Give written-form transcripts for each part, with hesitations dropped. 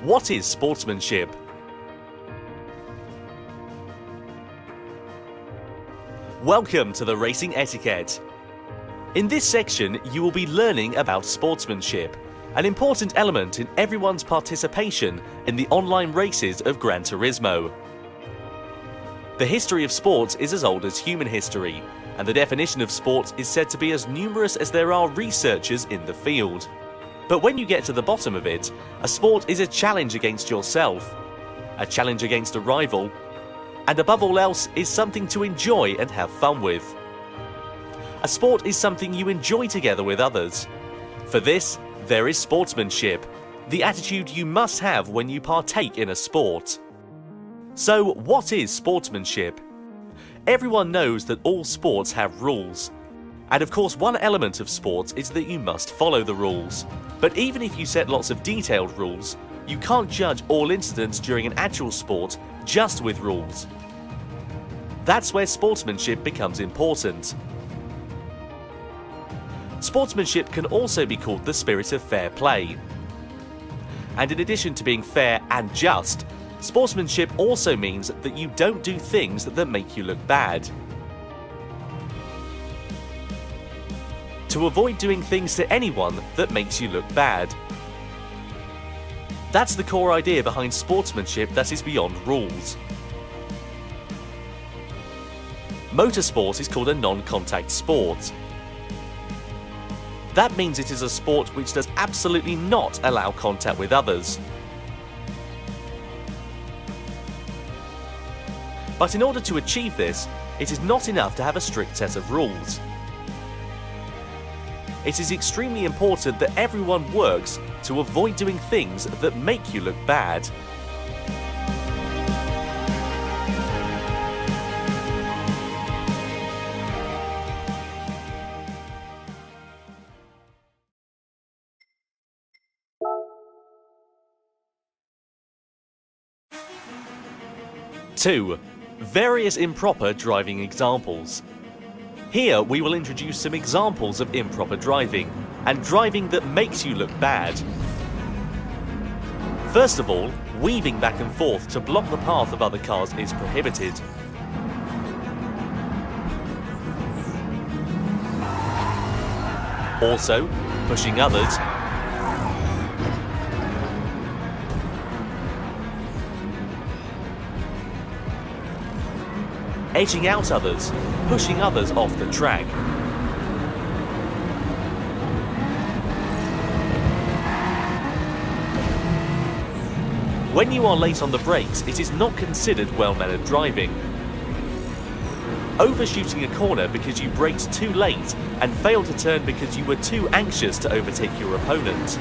What is sportsmanship? Welcome to the Racing Etiquette. In this section, you will be learning about sportsmanship, an important element in everyone's participation in the online races of Gran Turismo. The history of sports is as old as human history, and the definition of sport is said to be as numerous as there are researchers in the field. But when you get to the bottom of it, a sport is a challenge against yourself, a challenge against a rival, and above all else is something to enjoy and have fun with. A sport is something you enjoy together with others. For this, there is sportsmanship, the attitude you must have when you partake in a sport. So, what is sportsmanship? Everyone knows that all sports have rules. And of course, one element of sports is that you must follow the rules. But even if you set lots of detailed rules, you can't judge all incidents during an actual sport just with rules. That's where sportsmanship becomes important. Sportsmanship can also be called the spirit of fair play. And in addition to being fair and just, sportsmanship also means that you don't do things that make you look bad. To avoid doing things to anyone that makes you look bad. That's the core idea behind sportsmanship that is beyond rules. Motorsport is called a non-contact sport. That means it is a sport which does absolutely not allow contact with others. But in order to achieve this, it is not enough to have a strict set of rules. It is extremely important that everyone works to avoid doing things that make you look bad. Two, various improper driving examples. Here we will introduce some examples of improper driving, and driving that makes you look bad. First of all, weaving back and forth to block the path of other cars is prohibited. Also, pushing others, edging out others, pushing others off the track. When you are late on the brakes, it is not considered well-mannered driving. Overshooting a corner because you braked too late and failed to turn because you were too anxious to overtake your opponent.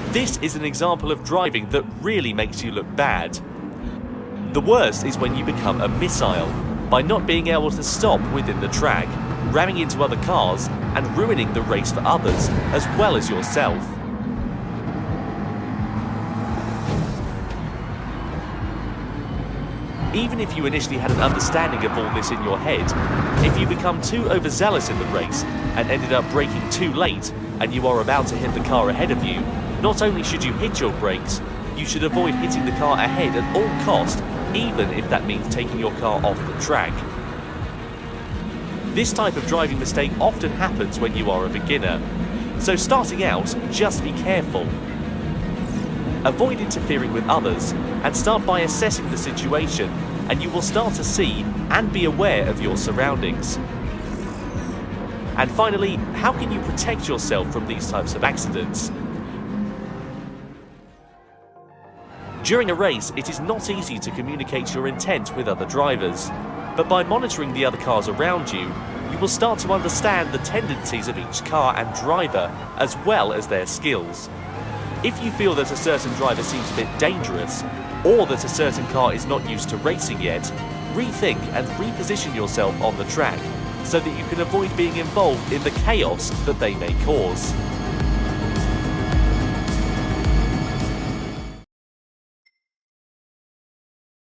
This is an example of driving that really makes you look bad. The worst is when you become a missile, by not being able to stop within the track, ramming into other cars and ruining the race for others as well as yourself. Even if you initially had an understanding of all this in your head, if you become too overzealous in the race and ended up braking too late and you are about to hit the car ahead of you, not only should you hit your brakes, you should avoid hitting the car ahead at all cost, even if that means taking your car off the track. This type of driving mistake often happens when you are a beginner, so starting out, just be careful. Avoid interfering with others and start by assessing the situation, and you will start to see and be aware of your surroundings. And finally, how can you protect yourself from these types of accidents? During a race, it is not easy to communicate your intent with other drivers, but by monitoring the other cars around you, you will start to understand the tendencies of each car and driver, as well as their skills. If you feel that a certain driver seems a bit dangerous, or that a certain car is not used to racing yet, rethink and reposition yourself on the track, so that you can avoid being involved in the chaos that they may cause.